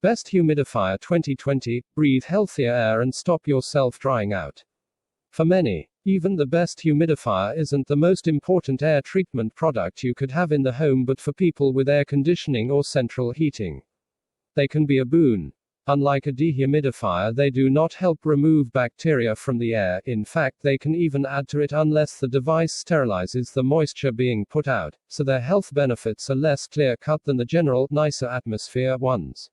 Best Humidifier 2020, breathe healthier air and stop yourself drying out. For many, even the best humidifier isn't the most important air treatment product you could have in the home, but for people with air conditioning or central heating, they can be a boon. Unlike a dehumidifier, they do not help remove bacteria from the air. In fact, they can even add to it unless the device sterilizes the moisture being put out, so their health benefits are less clear-cut than the general, nicer atmosphere ones.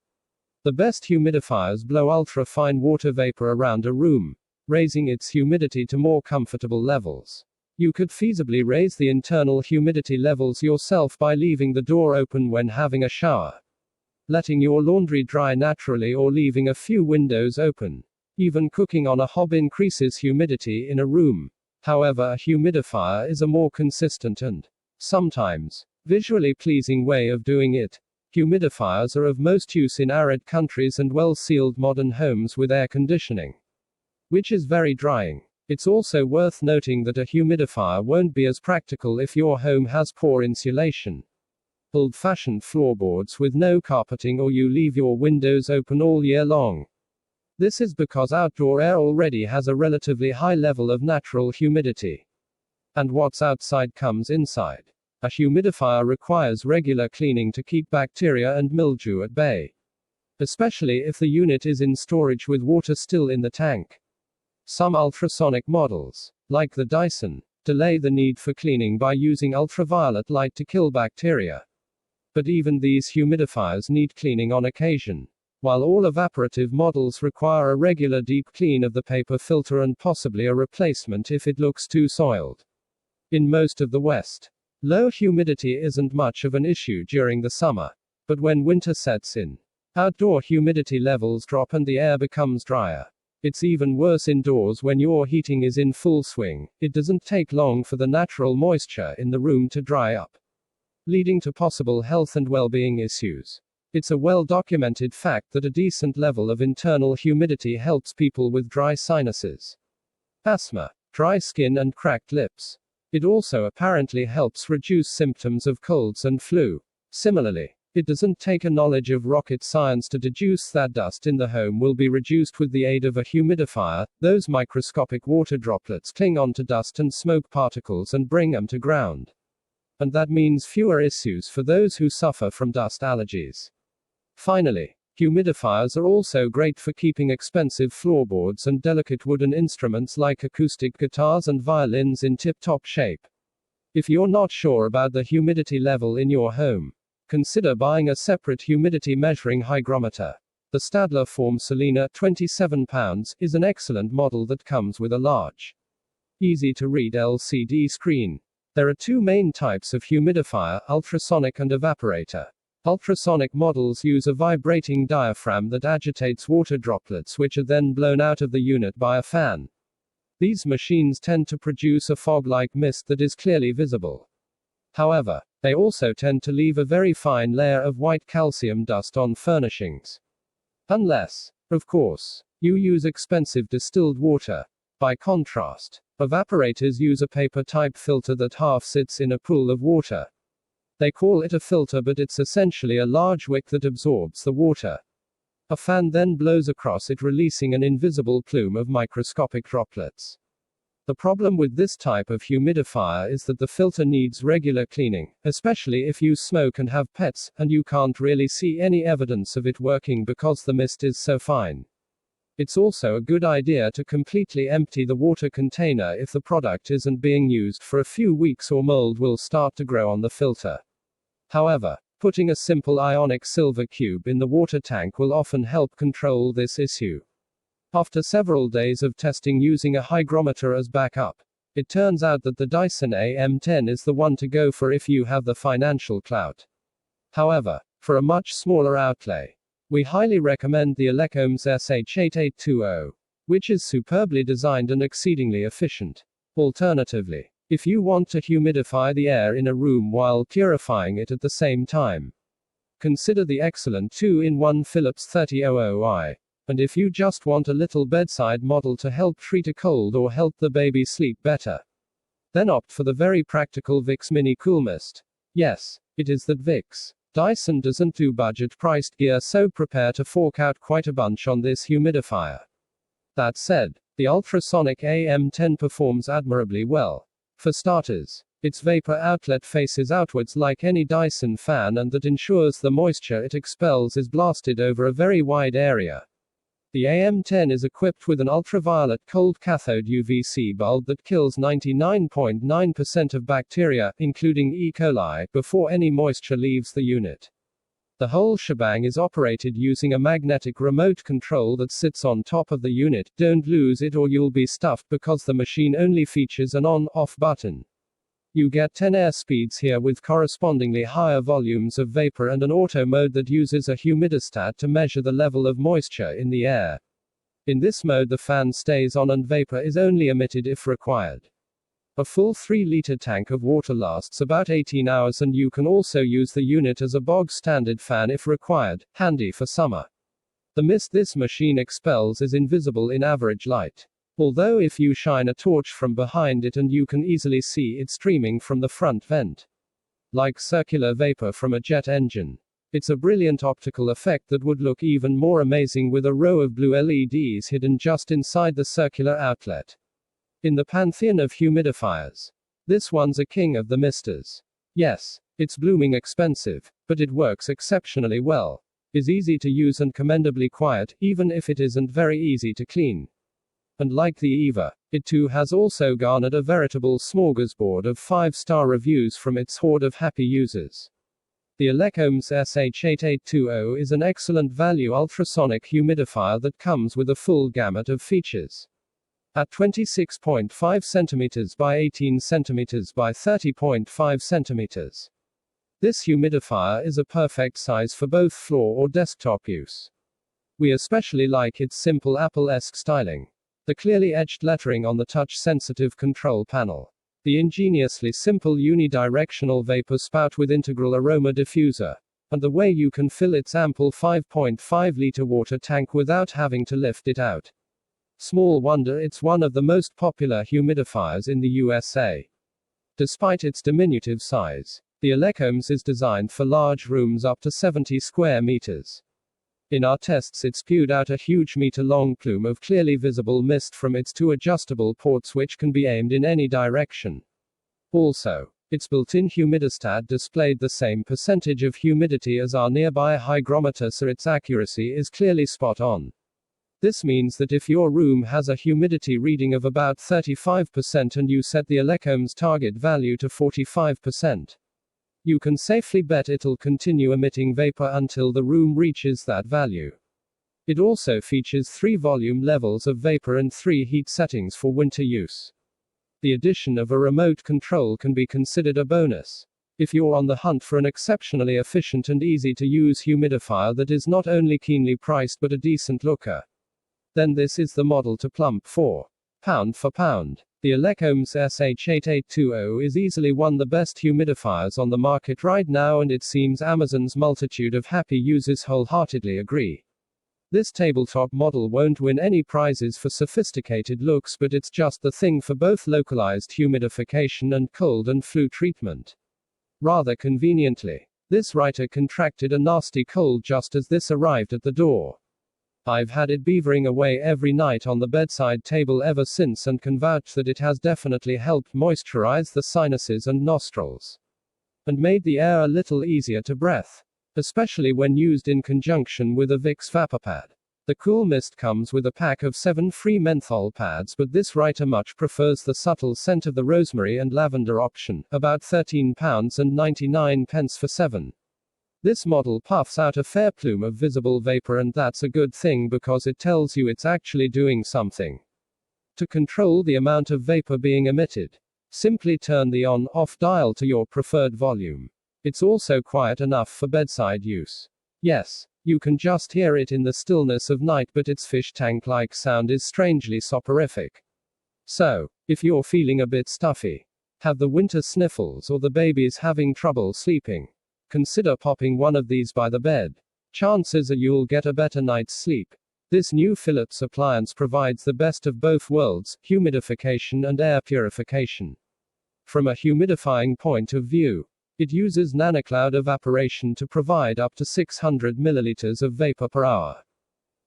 The best humidifiers blow ultra-fine water vapor around a room, raising its humidity to more comfortable levels. You could feasibly raise the internal humidity levels yourself by leaving the door open when having a shower, letting your laundry dry naturally, or leaving a few windows open. Even cooking on a hob increases humidity in a room. However, a humidifier is a more consistent and sometimes visually pleasing way of doing it. Humidifiers are of most use in arid countries and well-sealed modern homes with air conditioning, which is very drying. It's also worth noting that a humidifier won't be as practical if your home has poor insulation, old-fashioned floorboards with no carpeting, or you leave your windows open all year long. This is because outdoor air already has a relatively high level of natural humidity, and what's outside comes inside. A humidifier requires regular cleaning to keep bacteria and mildew at bay, especially if the unit is in storage with water still in the tank. Some ultrasonic models, like the Dyson, delay the need for cleaning by using ultraviolet light to kill bacteria. But even these humidifiers need cleaning on occasion. While all evaporative models require a regular deep clean of the paper filter and possibly a replacement if it looks too soiled. In most of the West, low humidity isn't much of an issue during the summer. But when winter sets in, outdoor humidity levels drop and the air becomes drier. It's even worse indoors when your heating is in full swing. It doesn't take long for the natural moisture in the room to dry up, leading to possible health and well-being issues. It's a well-documented fact that a decent level of internal humidity helps people with dry sinuses, asthma, dry skin and cracked lips. It also apparently helps reduce symptoms of colds and flu. Similarly, it doesn't take a knowledge of rocket science to deduce that dust in the home will be reduced with the aid of a humidifier. Those microscopic water droplets cling onto dust and smoke particles and bring them to ground. And that means fewer issues for those who suffer from dust allergies. Finally, humidifiers are also great for keeping expensive floorboards and delicate wooden instruments like acoustic guitars and violins in tip-top shape. If you're not sure about the humidity level in your home, consider buying a separate humidity measuring hygrometer. The Stadler Form Selena, 27 pounds, is an excellent model that comes with a large, easy-to-read LCD screen. There are two main types of humidifier, ultrasonic and evaporator. Ultrasonic models use a vibrating diaphragm that agitates water droplets which are then blown out of the unit by a fan. These machines tend to produce a fog-like mist that is clearly visible. However, they also tend to leave a very fine layer of white calcium dust on furnishings. Unless, of course, you use expensive distilled water. By contrast, evaporators use a paper-type filter that half sits in a pool of water. They call it a filter, but it's essentially a large wick that absorbs the water. A fan then blows across it, releasing an invisible plume of microscopic droplets. The problem with this type of humidifier is that the filter needs regular cleaning, especially if you smoke and have pets, and you can't really see any evidence of it working because the mist is so fine. It's also a good idea to completely empty the water container if the product isn't being used for a few weeks, or mold will start to grow on the filter. However, putting a simple ionic silver cube in the water tank will often help control this issue. After several days of testing using a hygrometer as backup, it turns out that the Dyson AM10 is the one to go for if you have the financial clout. However, for a much smaller outlay, we highly recommend the Elecoms SH8820, which is superbly designed and exceedingly efficient. Alternatively, if you want to humidify the air in a room while purifying it at the same time, consider the excellent 2-in-1 Philips 3000i. And if you just want a little bedside model to help treat a cold or help the baby sleep better, then opt for the very practical Vicks Mini Cool Mist. Yes, it is that Vicks. Dyson doesn't do budget-priced gear, so prepare to fork out quite a bunch on this humidifier. That said, the ultrasonic AM10 performs admirably well. For starters, its vapor outlet faces outwards like any Dyson fan, and that ensures the moisture it expels is blasted over a very wide area. The AM10 is equipped with an ultraviolet cold cathode UVC bulb that kills 99.9% of bacteria, including E. coli, before any moisture leaves the unit. The whole shebang is operated using a magnetic remote control that sits on top of the unit. Don't lose it or you'll be stuffed, because the machine only features an on-off button. You get 10 air speeds here with correspondingly higher volumes of vapor and an auto mode that uses a humidistat to measure the level of moisture in the air. In this mode the fan stays on and vapor is only emitted if required. A full 3-liter tank of water lasts about 18 hours, and you can also use the unit as a bog-standard fan if required, handy for summer. The mist this machine expels is invisible in average light. Although if you shine a torch from behind it and you can easily see it streaming from the front vent. Like circular vapor from a jet engine. It's a brilliant optical effect that would look even more amazing with a row of blue LEDs hidden just inside the circular outlet. In the pantheon of humidifiers, this one's a king of the misters. Yes, it's blooming expensive, but it works exceptionally well. Is easy to use and commendably quiet, even if it isn't very easy to clean. And like the Eva, it too has also garnered a veritable smorgasbord of 5-star reviews from its horde of happy users. The Elecoms SH8820 is an excellent value ultrasonic humidifier that comes with a full gamut of features. At 26.5 cm by 18 cm by 30.5 cm. This humidifier is a perfect size for both floor or desktop use. We especially like its simple Apple-esque styling. The clearly etched lettering on the touch-sensitive control panel. The ingeniously simple unidirectional vapor spout with integral aroma diffuser. And the way you can fill its ample 5.5-liter water tank without having to lift it out. Small wonder it's one of the most popular humidifiers in the USA. Despite its diminutive size, the Elecoms is designed for large rooms up to 70 square meters. In our tests it spewed out a huge meter-long plume of clearly visible mist from its 2 adjustable ports, which can be aimed in any direction. Also, its built-in humidistat displayed the same percentage of humidity as our nearby hygrometer, so its accuracy is clearly spot on. This means that if your room has a humidity reading of about 35% and you set the Elecoms target value to 45%, you can safely bet it'll continue emitting vapor until the room reaches that value. It also features 3 volume levels of vapor and 3 heat settings for winter use. The addition of a remote control can be considered a bonus. If you're on the hunt for an exceptionally efficient and easy to use humidifier that is not only keenly priced but a decent looker, then this is the model to plump for. Pound for pound. The Elecoms SH8820 is easily one of the best humidifiers on the market right now, and it seems Amazon's multitude of happy users wholeheartedly agree. This tabletop model won't win any prizes for sophisticated looks, but it's just the thing for both localized humidification and cold and flu treatment. Rather conveniently, this writer contracted a nasty cold just as this arrived at the door. I've had it beavering away every night on the bedside table ever since, and can vouch that it has definitely helped moisturize the sinuses and nostrils. And made the air a little easier to breathe. Especially when used in conjunction with a Vicks VapourPad. The Cool Mist comes with a pack of 7 free menthol pads, but this writer much prefers the subtle scent of the rosemary and lavender option, about £13.99 for 7. This model puffs out a fair plume of visible vapor, and that's a good thing because it tells you it's actually doing something. To control the amount of vapor being emitted, simply turn the on-off dial to your preferred volume. It's also quiet enough for bedside use. Yes, you can just hear it in the stillness of night, but its fish tank-like sound is strangely soporific. So, if you're feeling a bit stuffy, have the winter sniffles, or the baby's having trouble sleeping, consider popping one of these by the bed. Chances are you'll get a better night's sleep. This new Philips appliance provides the best of both worlds, humidification and air purification. From a humidifying point of view, It uses nanocloud evaporation to provide up to 600 milliliters of vapor per hour.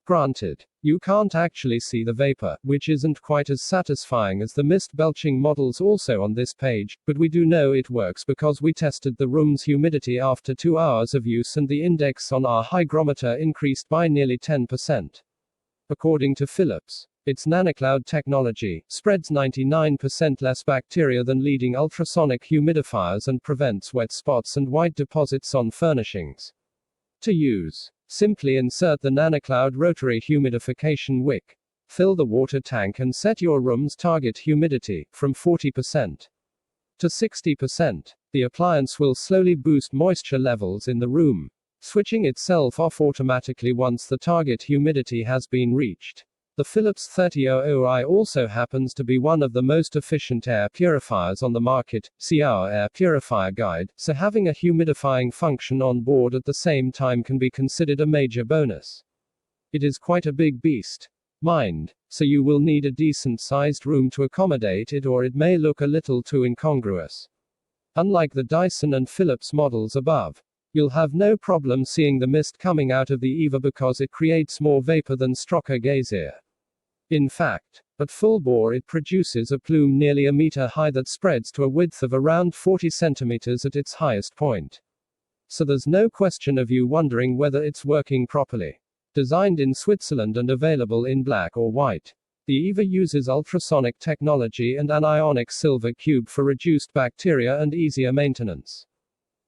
Granted, you can't actually see the vapor, which isn't quite as satisfying as the mist belching models also on this page, but we do know it works because we tested the room's humidity after 2 hours of use and the index on our hygrometer increased by nearly 10%. According to Philips, its nanocloud technology spreads 99% less bacteria than leading ultrasonic humidifiers and prevents wet spots and white deposits on furnishings. To use: simply insert the nanocloud rotary humidification wick. Fill the water tank and set your room's target humidity from 40% to 60%. The appliance will slowly boost moisture levels in the room, switching itself off automatically once the target humidity has been reached. The Philips 3000i also happens to be one of the most efficient air purifiers on the market, see our air purifier guide, so having a humidifying function on board at the same time can be considered a major bonus. It is quite a big beast. Mind, so you will need a decent-sized room to accommodate it or it may look a little too incongruous. Unlike the Dyson and Philips models above, you'll have no problem seeing the mist coming out of the EVA because it creates more vapor than Stroker Gazier. In fact, at full bore it produces a plume nearly a meter high that spreads to a width of around 40 centimeters at its highest point. So there's no question of you wondering whether it's working properly. Designed in Switzerland and available in black or white, the EVA uses ultrasonic technology and an ionic silver cube for reduced bacteria and easier maintenance.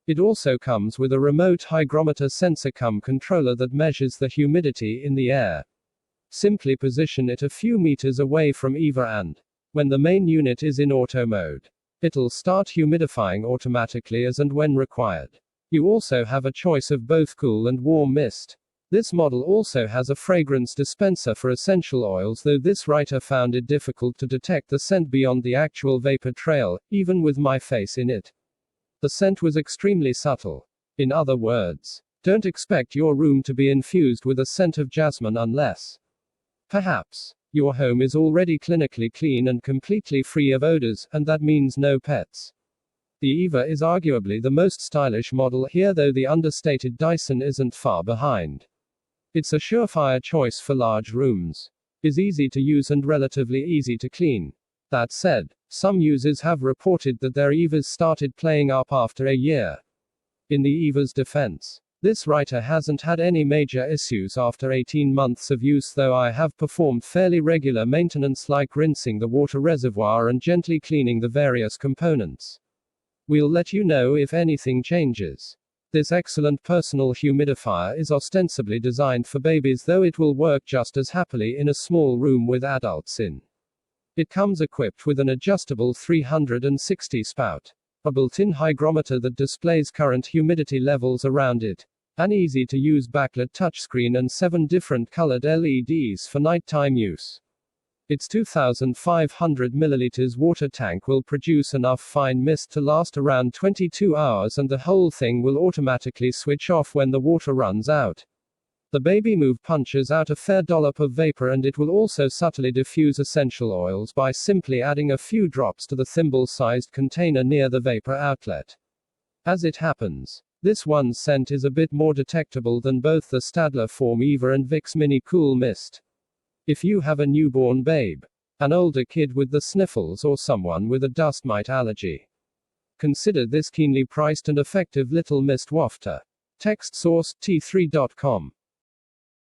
It also comes with a remote hygrometer sensor cum controller that measures the humidity in the air. Simply position it a few meters away from EVA and, when the main unit is in auto mode, it'll start humidifying automatically as and when required. You also have a choice of both cool and warm mist. This model also has a fragrance dispenser for essential oils, though this writer found it difficult to detect the scent beyond the actual vapor trail, even with my face in it. The scent was extremely subtle. In other words, don't expect your room to be infused with a scent of jasmine unless perhaps your home is already clinically clean and completely free of odors, and that means no pets. The EVA is arguably the most stylish model here, though the understated Dyson isn't far behind. It's a surefire choice for large rooms. Is easy to use and relatively easy to clean. That said, some users have reported that their EVAs started playing up after a year. In the EVA's defense, this writer hasn't had any major issues after 18 months of use, though I have performed fairly regular maintenance like rinsing the water reservoir and gently cleaning the various components. We'll let you know if anything changes. This excellent personal humidifier is ostensibly designed for babies, though it will work just as happily in a small room with adults in. It comes equipped with an adjustable 360 spout, a built-in hygrometer that displays current humidity levels around it, an easy-to-use backlit touchscreen and 7 different colored LEDs for nighttime use. Its 2,500 milliliters water tank will produce enough fine mist to last around 22 hours, and the whole thing will automatically switch off when the water runs out. The baby move punches out a fair dollop of vapor, and it will also subtly diffuse essential oils by simply adding a few drops to the thimble-sized container near the vapor outlet. As it happens, this one's scent is a bit more detectable than both the Stadler Form EVA and Vicks Mini Cool Mist. If you have a newborn babe, an older kid with the sniffles, or someone with a dust mite allergy, consider this keenly priced and effective little mist wafter. Text source: T3.com.